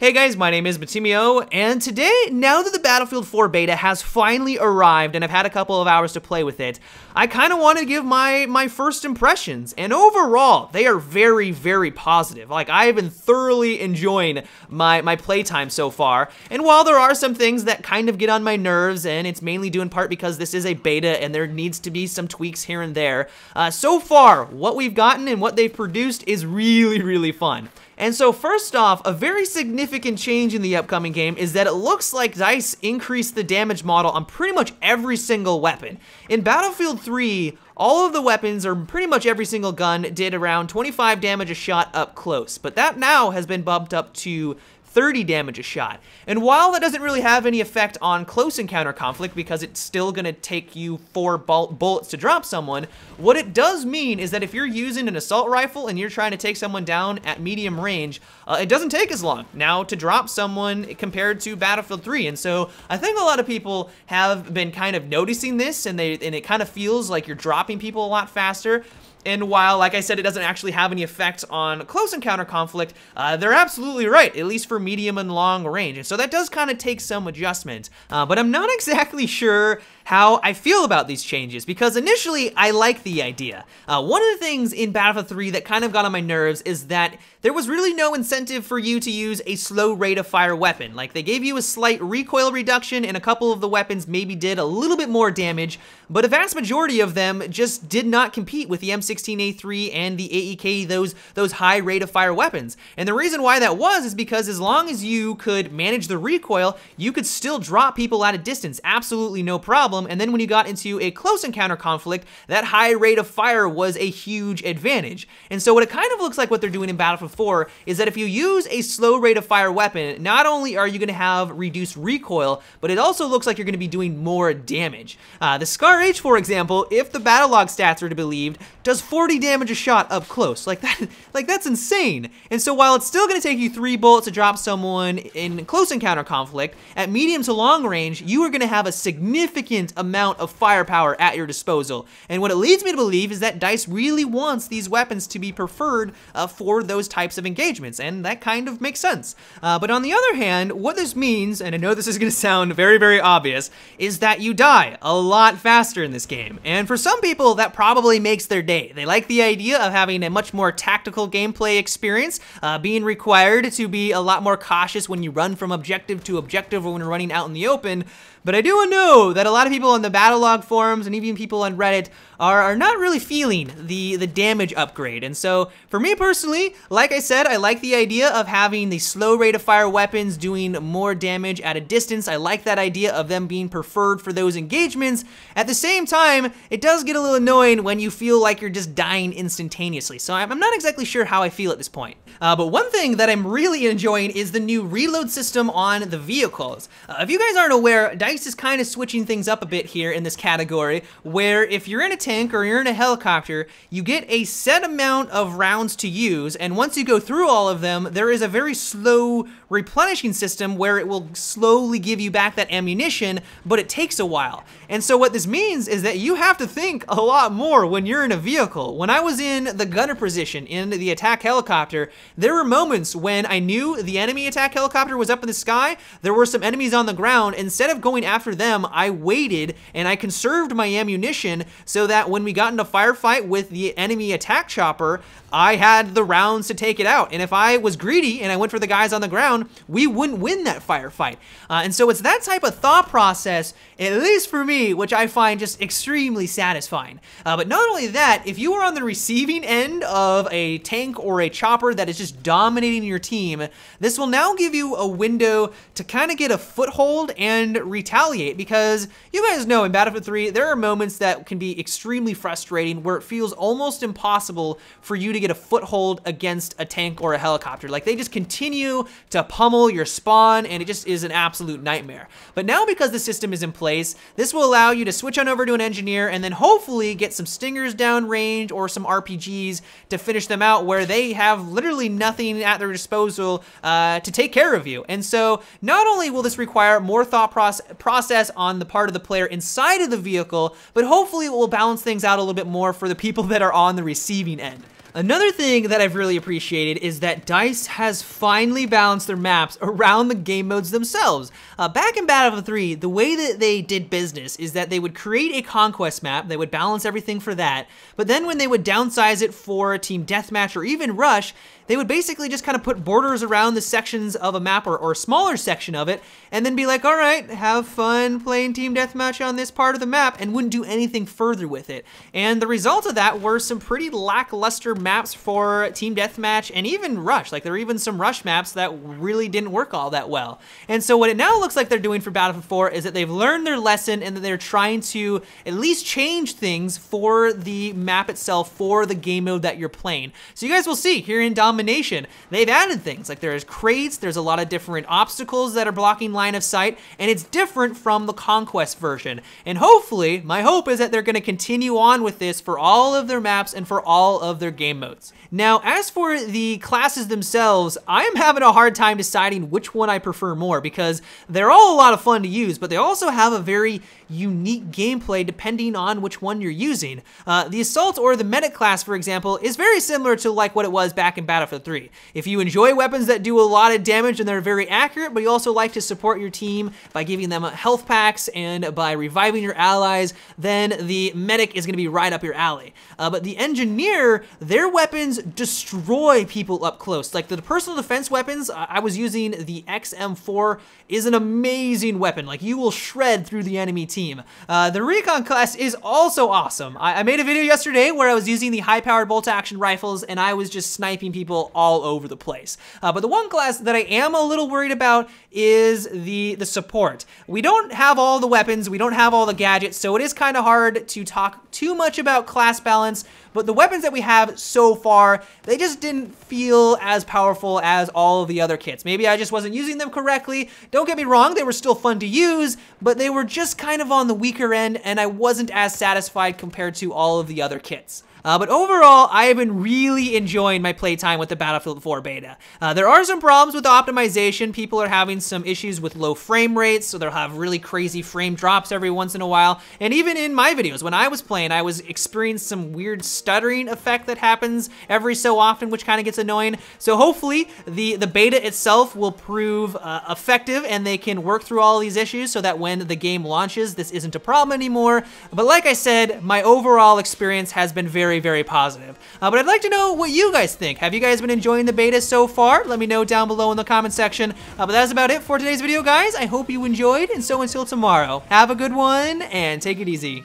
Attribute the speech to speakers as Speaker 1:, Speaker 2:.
Speaker 1: Hey guys, my name is Batimio, and today, now that the Battlefield 4 beta has finally arrived and I've had a couple of hours to play with it, I kind of want to give my first impressions, and overall, they are very, very positive. Like, I have been thoroughly enjoying my playtime so far, and while there are some things that kind of get on my nerves, and it's mainly due in part because this is a beta and there needs to be some tweaks here and there, so far, what we've gotten and what they've produced is really, really fun. And so first off, a very significant change in the upcoming game is that it looks like DICE increased the damage model on pretty much every single weapon. In Battlefield 3, all of the weapons, or pretty much every single gun, did around 25 damage a shot up close, but that now has been bumped up to 30 damage a shot. And while that doesn't really have any effect on close encounter conflict because it's still gonna take you 4 bullets to drop someone, what it does mean is that if you're using an assault rifle and you're trying to take someone down at medium range, it doesn't take as long now to drop someone compared to Battlefield 3. And so I think a lot of people have been kind of noticing this, and it kind of feels like you're dropping people a lot faster. And while, like I said, it doesn't actually have any effect on close encounter conflict, they're absolutely right, at least for medium and long range. And so that does kind of take some adjustment. But I'm not exactly sure how I feel about these changes, because initially I like the idea. One of the things in Battlefield 3 that kind of got on my nerves is that there was really no incentive for you to use a slow rate of fire weapon. Like, they gave you a slight recoil reduction, and a couple of the weapons maybe did a little bit more damage, but a vast majority of them just did not compete with the M16A3 and the AEK, those high rate of fire weapons. And the reason why that was is because as long as you could manage the recoil, you could still drop people at a distance, absolutely no problem. And then when you got into a close encounter conflict, that high rate of fire was a huge advantage. And so what it kind of looks like what they're doing in Battlefield 4 is that if you use a slow rate of fire weapon, not only are you going to have reduced recoil, but it also looks like you're going to be doing more damage. The Scar H, for example, if the battle log stats are to be believed, does 40 damage a shot up close. Like that's insane. And so while it's still going to take you 3 bullets to drop someone in close encounter conflict, at medium to long range, you are going to have a significant amount of firepower at your disposal. And what it leads me to believe is that DICE really wants these weapons to be preferred for those types of engagements, and that kind of makes sense. But on the other hand, what this means, and I know this is going to sound very, very obvious, is that you die a lot faster in this game. And for some people, that probably makes their day. They like the idea of having a much more tactical gameplay experience, being required to be a lot more cautious when you run from objective to objective or when you're running out in the open. But I do know that a lot of people on the Battlelog forums and even people on Reddit are not really feeling the damage upgrade. And so for me personally, like I said, I like the idea of having the slow rate of fire weapons doing more damage at a distance. I like that idea of them being preferred for those engagements. At the same time, it does get a little annoying when you feel like you're just dying instantaneously. So I'm not exactly sure how I feel at this point. But one thing that I'm really enjoying is the new reload system on the vehicles. If you guys aren't aware, DICE is kind of switching things up a bit here in this category, where if you're in a tank or you're in a helicopter, you get a set amount of rounds to use, and once you go through all of them, there is a very slow replenishing system where it will slowly give you back that ammunition, but it takes a while. And so what this means is that you have to think a lot more when you're in a vehicle. When I was in the gunner position in the attack helicopter, there were moments when I knew the enemy attack helicopter was up in the sky, there were some enemies on the ground. Instead of going after them, I waited and I conserved my ammunition so that when we got into a firefight with the enemy attack chopper, I had the rounds to take it out. And if I was greedy and I went for the guys on the ground, we wouldn't win that firefight. And so it's that type of thought process, at least for me, which I find just extremely satisfying. But not only that, if you are on the receiving end of a tank or a chopper that is just dominating your team, this will now give you a window to kind of get a foothold and retaliate, because you guys know in Battlefield 3, there are moments that can be extremely frustrating where it feels almost impossible for you to get a foothold against a tank or a helicopter. Like, they just continue to pummel your spawn, and it just is an absolute nightmare. But now, because the system is in place, this will allow you to switch on over to an engineer and then hopefully get some stingers downrange or some RPGs to finish them out, where they have literally nothing at their disposal to take care of you. And so not only will this require more thought process on the part of the player inside of the vehicle, but hopefully it will balance things out a little bit more for the people that are on the receiving end. Another thing that I've really appreciated is that DICE has finally balanced their maps around the game modes themselves. Back in Battlefield 3, the way that they did business is that they would create a conquest map, they would balance everything for that, but then when they would downsize it for Team Deathmatch or even Rush, they would basically just kind of put borders around the sections of a map or a smaller section of it, and then be like, all right, have fun playing Team Deathmatch on this part of the map, and wouldn't do anything further with it. And the result of that were some pretty lackluster maps for Team Deathmatch and even Rush. Like, there were even some Rush maps that really didn't work all that well. And so what it now looks like they're doing for Battlefield 4 is that they've learned their lesson and that they're trying to at least change things for the map itself, for the game mode that you're playing. So you guys will see here in Domination, they've added things. Like, there's crates, there's a lot of different obstacles that are blocking line of sight, and it's different from the Conquest version. And hopefully, my hope is that they're going to continue on with this for all of their maps and for all of their game modes. Now, as for the classes themselves, I am having a hard time deciding which one I prefer more, because they're all a lot of fun to use, but they also have a very unique gameplay depending on which one you're using. The Assault or the Medic class, for example, is very similar to like what it was back in Battlefield 3. If you enjoy weapons that do a lot of damage and they're very accurate, but you also like to support your team by giving them health packs and by reviving your allies, then the Medic is going to be right up your alley. But the Engineer, their weapons destroy people up close. Like, the personal defense weapons, I was using the XM4, is an amazing weapon. Like, you will shred through the enemy team. The Recon class is also awesome. I made a video yesterday where I was using the high-powered bolt-action rifles and I was just sniping people all over the place. But the one class that I am a little worried about is the support. We don't have all the weapons, we don't have all the gadgets, so it is kind of hard to talk too much about class balance, but the weapons that we have so far, they just didn't feel as powerful as all of the other kits. Maybe I just wasn't using them correctly. Don't get me wrong, they were still fun to use, but they were just kind of on the weaker end, and I wasn't as satisfied compared to all of the other kits. But overall, I have been really enjoying my playtime with the Battlefield 4 beta. There are some problems with the optimization. People are having some issues with low frame rates, so they'll have really crazy frame drops every once in a while. And even in my videos, when I was playing, I was experiencing some weird stuttering effect that happens every so often, which kind of gets annoying. So hopefully, the beta itself will prove effective and they can work through all these issues so that when the game launches, this isn't a problem anymore. But like I said, my overall experience has been very, very positive. But I'd like to know what you guys think. Have you guys been enjoying the beta so far? Let me know down below in the comment section. But that's about it for today's video, guys. I hope you enjoyed, and so until tomorrow, have a good one and take it easy.